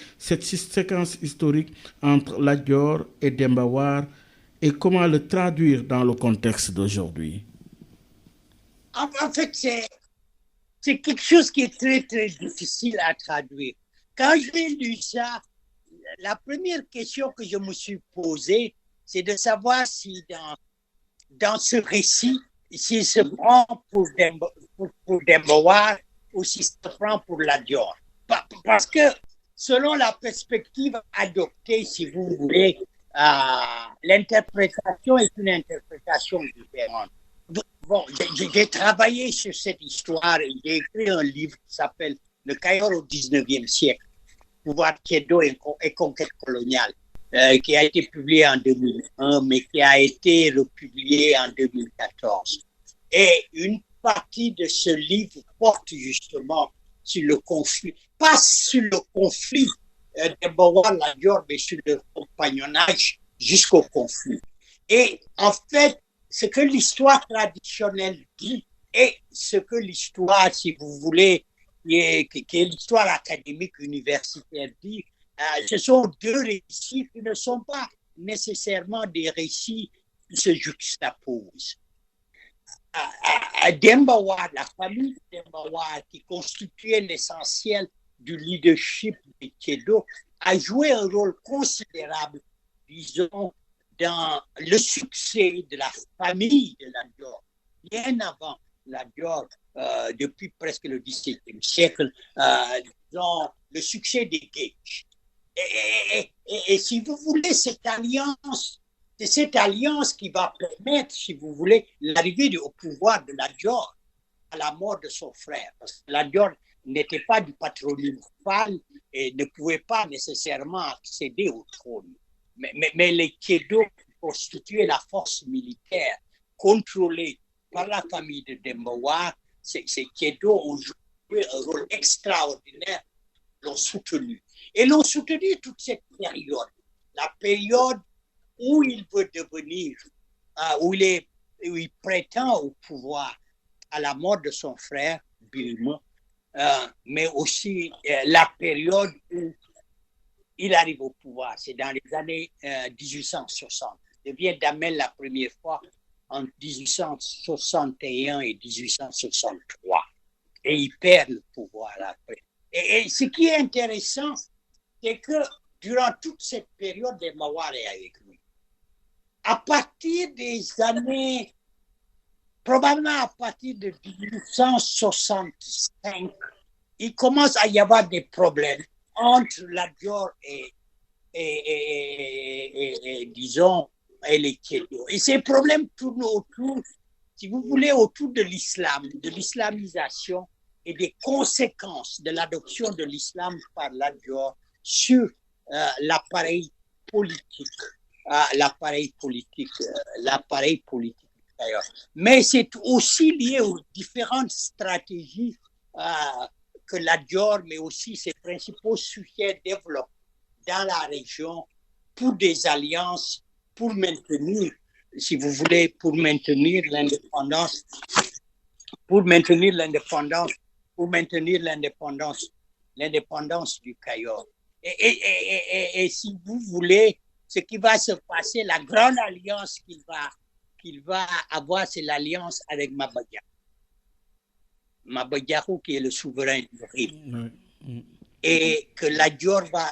entre Lat Dior et Demba War et comment le traduire dans le contexte d'aujourd'hui? En fait, c'est quelque chose qui est très, très difficile à traduire. Quand j'ai lu ça, la première question que je me suis posée, c'est de savoir si dans ce récit, s'il se prend pour Demba War ou s'il se prend pour Lat Dior. Parce que selon la perspective adoptée, si vous voulez, l'interprétation est une interprétation différente. Bon, j'ai travaillé sur cette histoire et j'ai écrit un livre qui s'appelle Le Cayor au 19e siècle, pouvoir Kédo et conquête coloniale. Qui a été publié en 2001, mais qui a été republié en 2014. Et une partie de ce livre porte justement sur le conflit, pas sur le conflit Demba la Dior, mais sur le compagnonnage jusqu'au conflit. Et en fait, ce que l'histoire traditionnelle dit et ce que l'histoire, si vous voulez, qui est l'histoire académique universitaire dit, ce sont deux récits qui ne sont pas nécessairement des récits qui se juxtaposent. Demba, la famille Demba, qui constituait l'essentiel du leadership de Kédo, a joué un rôle considérable, disons, dans le succès de la famille de la Dior, bien avant la Dior, depuis presque le XVIIe siècle, disons, le succès des Gage. Et si vous voulez, c'est cette alliance qui va permettre, si vous voulez, l'arrivée au pouvoir de la Dior à la mort de son frère. Parce que la Dior n'était pas du patronyme fan et ne pouvait pas nécessairement accéder au trône. Mais les Kédo constituaient la force militaire contrôlée par la famille de Demba. Ces Kédo ont joué un rôle extraordinaire, l'ont soutenu. Et l'ont soutenu toute cette période. La période où il veut devenir, où il prétend au pouvoir à la mort de son frère, Bilmo, mais aussi la période où il arrive au pouvoir. C'est dans les années 1860. Il vient d'Amel la première fois en 1861 et 1863. Et il perd le pouvoir après. Et ce qui est intéressant, c'est que durant toute cette période, Demba est avec lui. À partir des années, probablement à partir de 1865, il commence à y avoir des problèmes entre la Dior et disons, et les Kédo. Et ces problèmes tournent autour, si vous voulez, autour de l'islam, de l'islamisation et des conséquences de l'adoption de l'islam par la Dior sur l'appareil politique. L'appareil politique d'ailleurs. Mais c'est aussi lié aux différentes stratégies que la Dior, mais aussi ses principaux sujets développent dans la région pour des alliances, pour maintenir, si vous voulez, pour maintenir l'indépendance du Cayor. Et si vous voulez, ce qui va se passer, la grande alliance qu'il va avoir, c'est l'alliance avec Maba Diakhou, qui est le souverain du RIP, et que la Dior va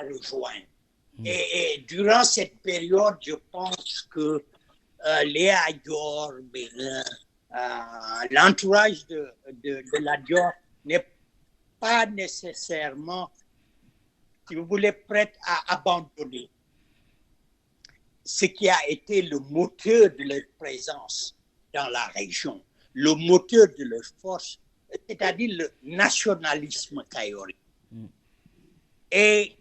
rejoindre. Et durant cette période, je pense que Léa Dior, l'entourage de la Dior n'est pas nécessairement, si vous voulez, prête à abandonner ce qui a été le moteur de leur présence dans la région, le moteur de leur force, c'est-à-dire le nationalisme kayori. Et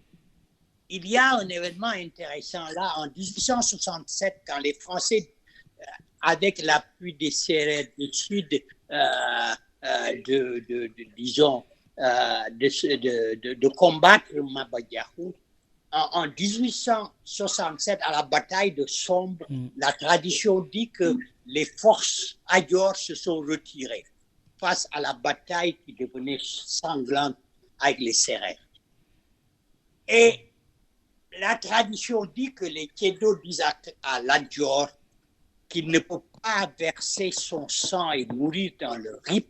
il y a un événement intéressant là, en 1867, quand les Français, avec l'appui des Sérères du Sud, de combattre Maba Diakhou, en 1867, à la bataille de Sombre, la tradition dit que les forces Adior se sont retirées face à la bataille qui devenait sanglante avec les Sérères. Et la tradition dit que les Kédo disent à l'Adior qu'il ne peut pas verser son sang et mourir dans le RIP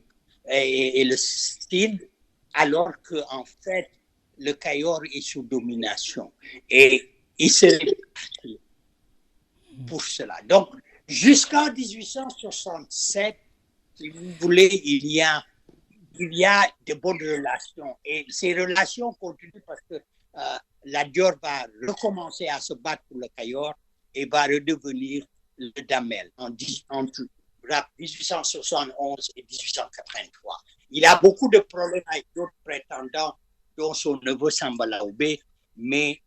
et le style, alors qu'en fait, le Cayor est sous domination. Et il se répartit pour cela. Donc, jusqu'en 1867, si vous voulez, il y a de bonnes relations. Et ces relations continuent parce que la Dior va recommencer à se battre pour le Cayor et va redevenir le Damel entre 1871 et 1883. Il a beaucoup de problèmes avec d'autres prétendants, dont son neveu Samba Laobé, mais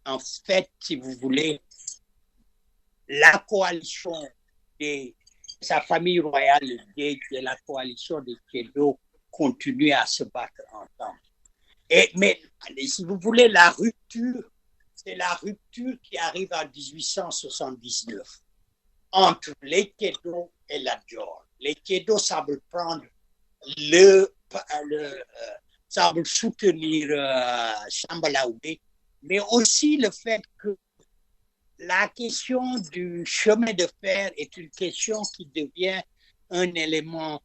en fait, si vous voulez, la coalition de sa famille royale et la coalition des Kédo continuent à se battre ensemble. Mais si vous voulez, la rupture, c'est la rupture qui arrive en 1879 entre les Kédos et la Dior. Les Kédos semblent prendre semblent soutenir Sambalaoudé, mais aussi le fait que la question du chemin de fer est une question qui devient un élément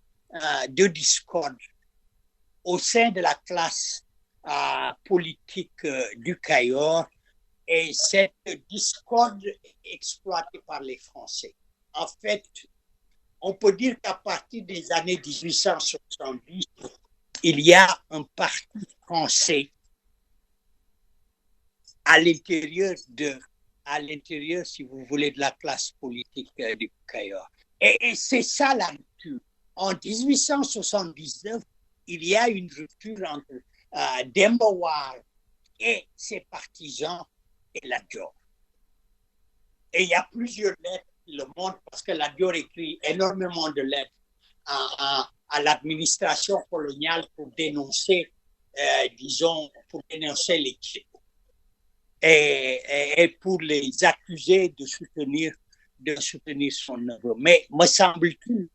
de discorde au sein de la classe politique du Cayor, et cette discorde est exploitée par les Français. En fait, on peut dire qu'à partir des années 1870, il y a un parti français à l'intérieur, si vous voulez, de la classe politique du Cayor. Et c'est ça la rupture. En 1879, il y a une rupture entre Demba War et ses partisans et la Dior. Et il y a plusieurs lettres qui le montrent, parce que la Dior écrit énormément de lettres à l'administration coloniale pour dénoncer, pour dénoncer les Kédos et pour les accuser de soutenir son œuvre. Mais me semble-t-il,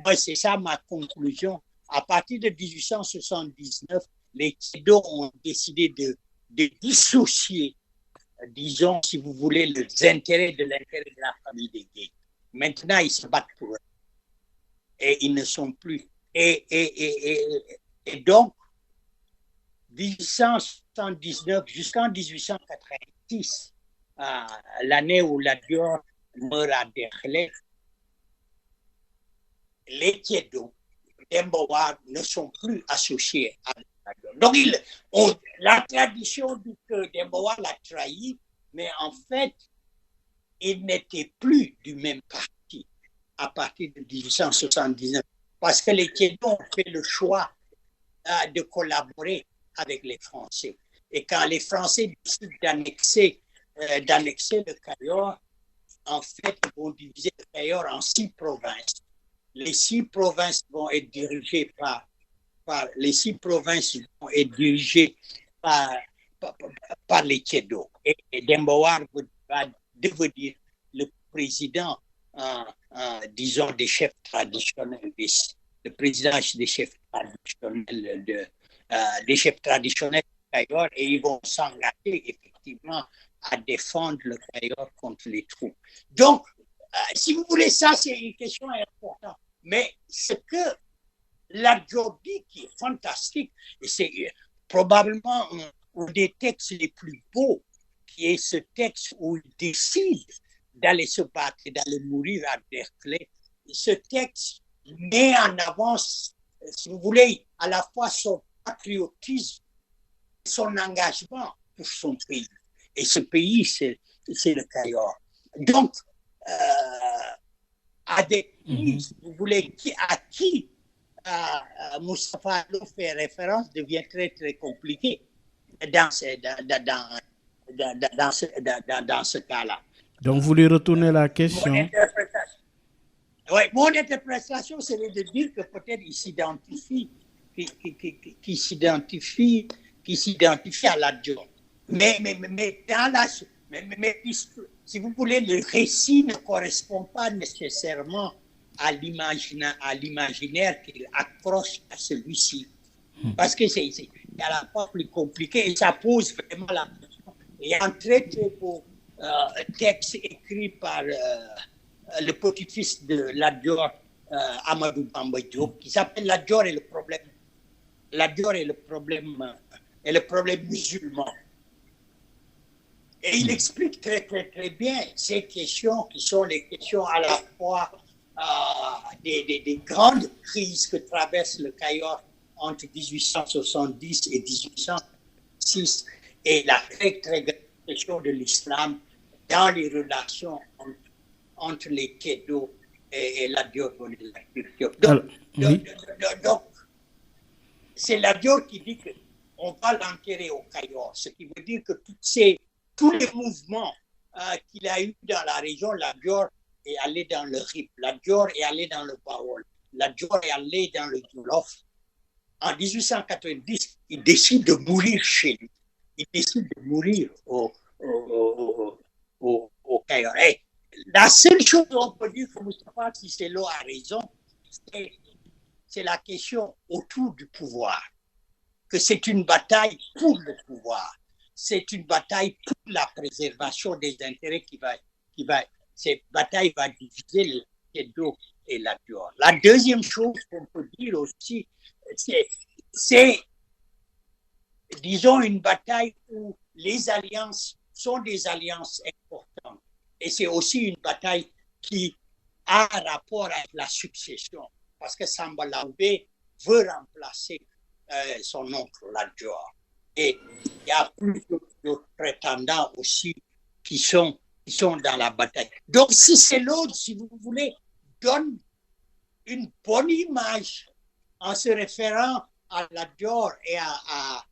moi c'est ça ma conclusion, à partir de 1879, les Kédos ont décidé de dissocier, disons, si vous voulez, les intérêts de l'intérêt de la famille des Guèye. Maintenant, ils se battent pour eux. Et ils ne sont plus. Et donc, 1879 jusqu'en 1886, l'année où la Dior meurt à Derklé, les Kédos, Demba War ne sont plus associés avec la Dior. Donc, la tradition dit que Demba War l'a trahi, mais en fait, il n'était plus du même parti à partir de 1879, parce que les Kédos ont fait le choix de collaborer avec les Français. Et quand les Français décident d'annexer le Cayor, en fait, ils vont diviser le Cayor en 6 provinces. Les 6 provinces vont être dirigées par les Kédos. Et Demba War va devenir le président, disons, des chefs traditionnels, le président des chefs traditionnels des chefs traditionnels du Cayor, et ils vont s'engager effectivement à défendre le Cayor contre les troupes. Donc, si vous voulez, ça c'est une question importante. Mais ce que la Dior dit, qui est fantastique, et c'est probablement un des textes les plus beaux, qui est ce texte où il décide d'aller se battre et d'aller mourir à Derklé. Ce texte met en avant, si vous voulez, à la fois son patriotisme, son engagement pour son pays. Et ce pays, c'est le Cayor. Donc, à des pays, si vous voulez, à qui Moustapha Allo fait référence devient très, très compliqué dans ce cas-là. Donc, vous lui retournez la question. Mon interprétation, c'est de dire que peut-être il s'identifie, qui s'identifie à la Dior. Mais si vous voulez, le récit ne correspond pas nécessairement à l'imaginaire qu'il accroche à celui-ci. Parce que c'est à la fois plus compliqué et ça pose vraiment la question. Il y a un très très beau texte écrit par le petit-fils de la Dior, Amadou Bamba Diop, qui s'appelle La Dior et le problème. La Dior et le problème musulman. Et il explique très, très, très bien ces questions qui sont les questions à la fois des grandes crises que traverse le Cayor entre 1870 et 1806 et la très, très grande question de l'islam dans les relations entre les Kédos et la Dior. Donc, c'est la Dior qui dit qu'on va l'enterrer au Cayor, ce qui veut dire que tous les mouvements qu'il a eu dans la région, la Dior est allée dans le Rip, la Dior est allée dans le Bawol, la Dior est allée dans le Jolof, en 1890, il décide de mourir chez lui. Il décide de mourir au Caire. La seule chose qu'on peut dire que Moustapha Cissé-Lo a raison, c'est la question autour du pouvoir. Que c'est une bataille pour le pouvoir. C'est une bataille pour la préservation des intérêts cette bataille va diviser le Céddo et la Dior. La deuxième chose qu'on peut dire aussi, c'est, disons, une bataille où les alliances sont des alliances importantes. Et c'est aussi une bataille qui a rapport avec la succession. Parce que Samba Laobé veut remplacer son oncle Lat Dior. Et il y a plus de prétendants aussi qui sont dans la bataille. Donc, Cissé-Lo, si vous voulez, donne une bonne image en se référant à Lat Dior et à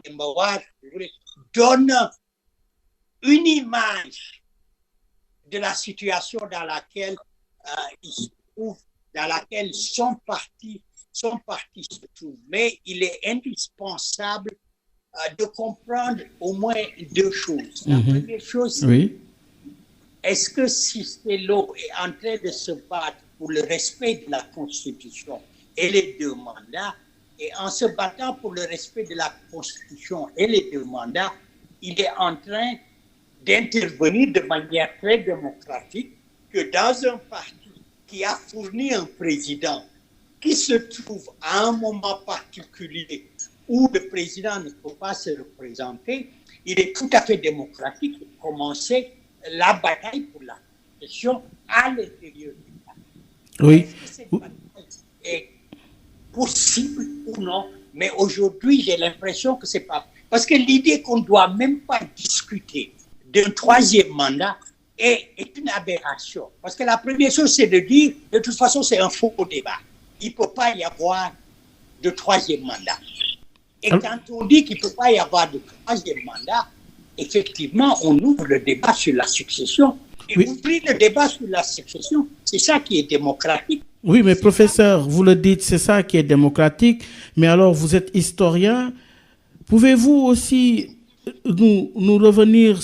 Demba War, donne une image de la situation dans laquelle il se trouve, dans laquelle son parti se trouve. Mais il est indispensable de comprendre au moins deux choses. La première chose, est-ce que Cissé-Lo est en train de se battre pour le respect de la Constitution et les deux mandats? Et en se battant pour le respect de la Constitution et les deux mandats, il est en train d'intervenir de manière très démocratique que dans un parti qui a fourni un président qui se trouve à un moment particulier où le président ne peut pas se représenter, il est tout à fait démocratique de commencer la bataille pour la question à l'intérieur du parti. Oui. Est-ce que cette bataille est possible ou non? Mais aujourd'hui, j'ai l'impression que c'est pas. Parce que l'idée qu'on ne doit même pas discuter d'un troisième mandat est une aberration. Parce que la première chose, c'est de dire, de toute façon, c'est un faux débat. Il ne peut pas y avoir de troisième mandat. Et quand on dit qu'il ne peut pas y avoir de troisième mandat, effectivement, on ouvre le débat sur la succession. Et ouvrir le débat sur la succession, c'est ça qui est démocratique. Oui, mais professeur, vous le dites, c'est ça qui est démocratique. Mais alors, vous êtes historien. Pouvez-vous aussi nous revenir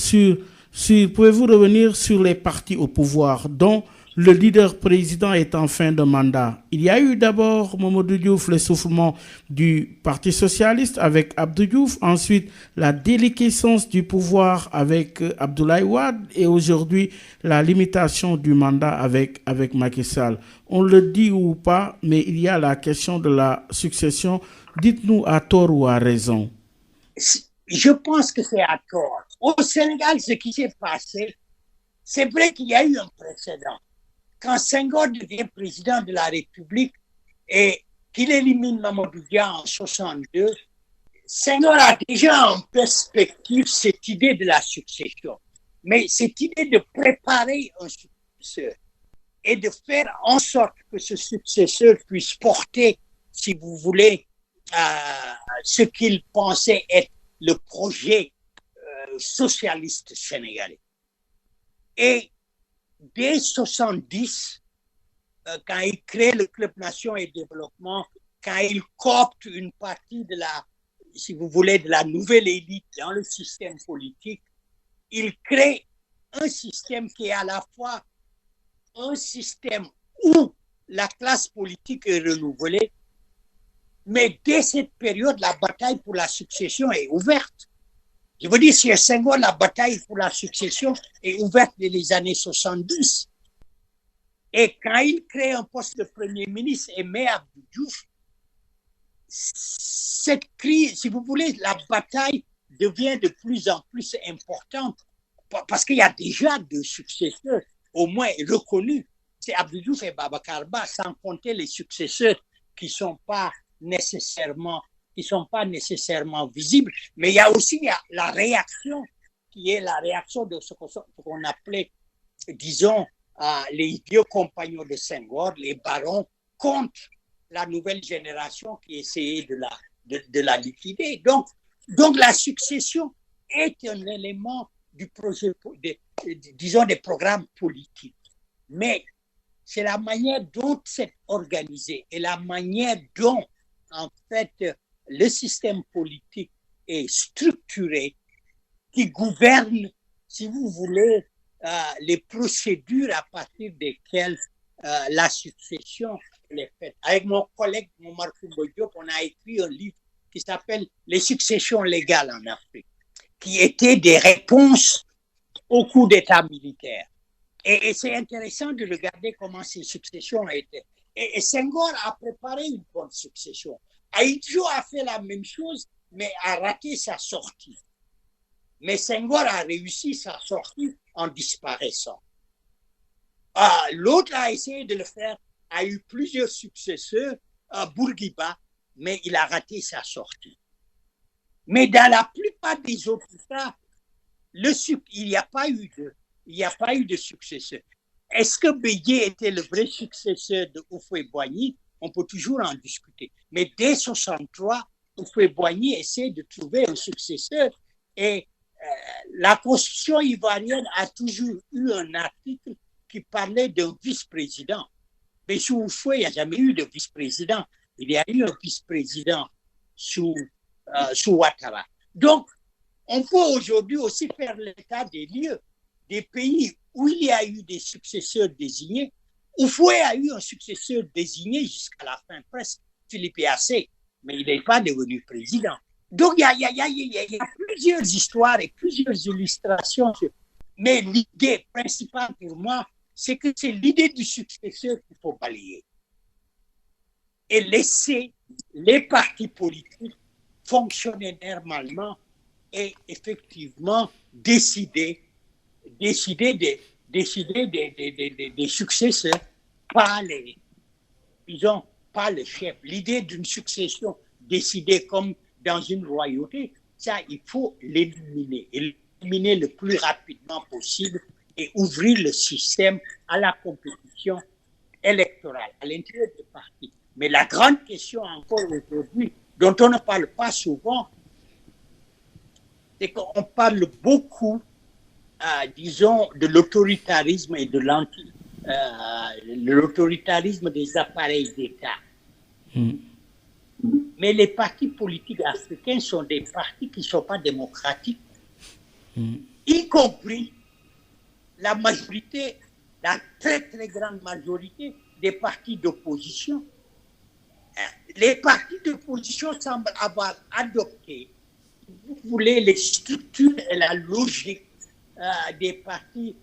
pouvez-vous revenir sur les partis au pouvoir dont le leader président est en fin de mandat? Il y a eu d'abord Mamadou Diouf, l'essoufflement du Parti socialiste avec Abdou Diouf, ensuite la déliquescence du pouvoir avec Abdoulaye Wade et aujourd'hui la limitation du mandat avec Macky Sall. On le dit ou pas, mais il y a la question de la succession. Dites-nous à tort ou à raison. Je pense que c'est à tort. Au Sénégal, ce qui s'est passé, c'est vrai qu'il y a eu un précédent. Quand Senghor devient président de la République et qu'il élimine Mamadou Dia en 1962, Senghor a déjà en perspective cette idée de la succession. Mais cette idée de préparer un successeur et de faire en sorte que ce successeur puisse porter, si vous voulez, ce qu'il pensait être le projet socialiste sénégalais. Et dès 1970, quand il crée le Club Nation et Développement, quand il coopte une partie de la, si vous voulez, de la nouvelle élite dans le système politique, il crée un système qui est à la fois un système où la classe politique est renouvelée, mais dès cette période, la bataille pour la succession est ouverte. Je veux dire, chez Senghor, la bataille pour la succession est ouverte dès les années 70. Et quand il crée un poste de Premier ministre et met Abdou Diouf, cette crise, si vous voulez, la bataille devient de plus en plus importante parce qu'il y a déjà deux successeurs, au moins reconnus. C'est Abdou Diouf et Babacar Ba, sans compter les successeurs qui ne sont pas nécessairement visibles, mais il y a aussi la réaction qui est la réaction de ce qu'on appelait, disons, les vieux compagnons de Senghor, les barons, contre la nouvelle génération qui essayait de la liquider. Donc la succession est un élément du projet, disons, des programmes politiques. Mais c'est la manière dont c'est organisé et la manière dont, en fait, le système politique est structuré qui gouverne, si vous voulez, les procédures à partir desquelles la succession est faite. Avec mon collègue Momar Diop, on a écrit un livre qui s'appelle « Les successions légales en Afrique », qui étaient des réponses au coup d'État militaire. Et c'est intéressant de regarder comment ces successions étaient. Et Senghor a préparé une bonne succession. Ahidjo a fait la même chose, mais a raté sa sortie. Mais Senghor a réussi sa sortie en disparaissant. L'autre a essayé de le faire, a eu plusieurs successeurs, Bourguiba, mais il a raté sa sortie. Mais dans la plupart des autres cas, il n'y a pas eu de successeur. Est-ce que Bégué était le vrai successeur de Houphouët-Boigny? On peut toujours en discuter. Mais dès 1963, Houphouët-Boigny essaie de trouver un successeur et la Constitution ivoirienne a toujours eu un article qui parlait d'un vice-président. Mais sous Houphouët, il n'y a jamais eu de vice-président. Il y a eu un vice-président sous Ouattara. Donc, on peut aujourd'hui aussi faire l'état des lieux des pays où il y a eu des successeurs désignés. Houphouët a eu un successeur désigné jusqu'à la fin, presque, Philippe Yassé, mais il n'est pas devenu président. Donc, il y a plusieurs histoires et plusieurs illustrations. Mais l'idée principale pour moi, c'est que c'est l'idée du successeur qu'il faut balayer. Et laisser les partis politiques fonctionner normalement et effectivement décider des successeurs par le chef. L'idée d'une succession décidée comme dans une royauté, ça, il faut l'éliminer le plus rapidement possible et ouvrir le système à la compétition électorale à l'intérieur des partis. Mais la grande question encore aujourd'hui, dont on ne parle pas souvent, c'est qu'on parle beaucoup, disons, de l'autoritarisme et de l'autoritarisme des appareils d'État. Mais les partis politiques africains sont des partis qui ne sont pas démocratiques, y compris la majorité, la très très grande majorité des partis d'opposition. Les partis d'opposition semblent avoir adopté, si vous voulez, les structures et la logique des partis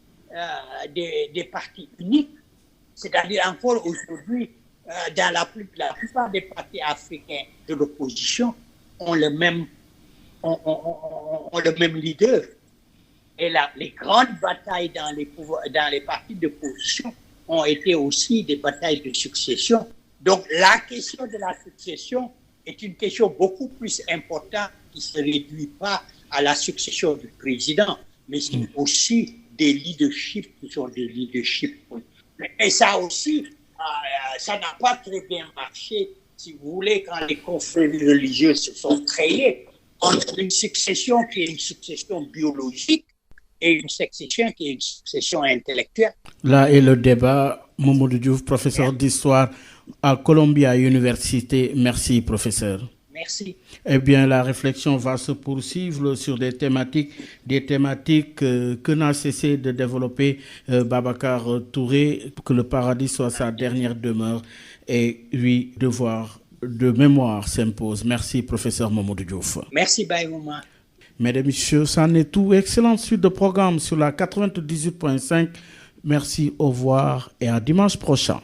uniques. C'est-à-dire encore aujourd'hui, dans la plupart des partis africains de l'opposition ont le même leader. Et les grandes batailles dans les partis d'opposition ont été aussi des batailles de succession. Donc la question de la succession est une question beaucoup plus importante qui ne se réduit pas à la succession du président, mais c'est aussi des leaderships qui sont des leaderships. Et ça aussi, ça n'a pas très bien marché, si vous voulez, quand les confréries religieuses se sont créées, entre une succession qui est une succession biologique et une succession qui est une succession intellectuelle. Là est le débat. Mamadou Diouf, professeur d'histoire à Columbia Université. Merci, professeur. Merci. Eh bien, la réflexion va se poursuivre sur des thématiques que n'a cessé de développer Babacar Touré, que le paradis soit sa dernière demeure et lui, devoir de mémoire s'impose. Merci, professeur Mamadou Diouf. Merci, Bayouma. Mesdames et messieurs, c'en est tout. Excellente suite de programme sur la 98.5. Merci, au revoir et à dimanche prochain.